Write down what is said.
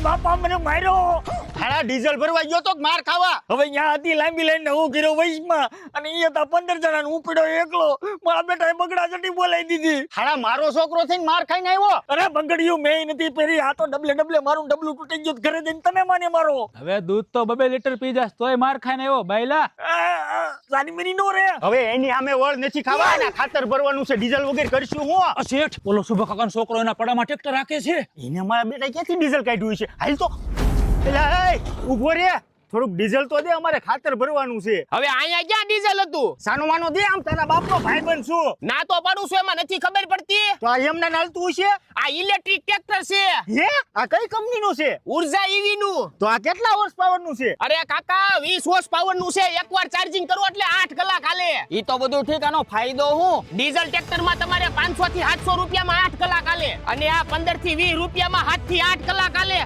બાપા મને માર્યો. હાડા ડીઝલ ભરવા ગયો તો માર ખાવા. હવે અહીંયા હતી લાંબી લાઈન હું કર્યો વૈશમાં અને એ હતા 15 જણા હું પડ્યો એકલો. મારા બેટાએ બગડા ચટી બોલાવી દીધી. હાડા મારો છોકરો થઈને માર ખાઈને આવ્યો. અરે બગડ્યું મેં નથી પહેરી. આ તો ડબલે મારું ડબલું તૂટી ગયું. ઘરે જઈને તને માને મારો. હવે દૂધ તો 2 લીટર પી જાસ તોય માર ખાઈને આવ્યો બાયલા. સાની મરી નો રે. હવે એની સામે વળ નથી ખાવા. એના ખાતર ભરવાનું છે. ડીઝલ વગર કરશું હું. આ શેઠ ઓલો સુભા કાકાનો છોકરો એના પડામાં ટ્રેક્ટર રાખે છે. એને મારા બેટા ક્યાંથી ડીઝલ કાઢ્યું છે? હાલ તો એલા એ ઊભો રે. થોડુંક ડીઝલ તો દે, અમારે ખાતર ભરવાનું છે. હવે અહીંયા ક્યાં ડીઝલ હતું? સાનો માનો દે. આમ તારા બાપનો ભાઈબંધ છું. ના તો પડું છું એમાં નથી ખબર પડતી. તો આ એમને નાલતું છે. આ ઇલેક્ટ્રિક ટ્રેક્ટર છે. હે આ કઈ કંપનીનું છે? ઉર્જા ઈવી નું. તો આ કેટલા હોર્સ પાવરનું છે? અરે કાકા 20 હોર્સ પાવર નું છે. એકવાર ચાર્જિંગ કરો એટલે 8 કલાક હાલે. ઈ તો બધું ઠીક. આનો ફાયદો હું? ડીઝલ ટ્રેક્ટર માં તમારે 500 થી 700 રૂપિયામાં 8 કલાક હાલે અને આ 15 થી 20 રૂપિયામાં 7 થી 8 કલાક હાલે.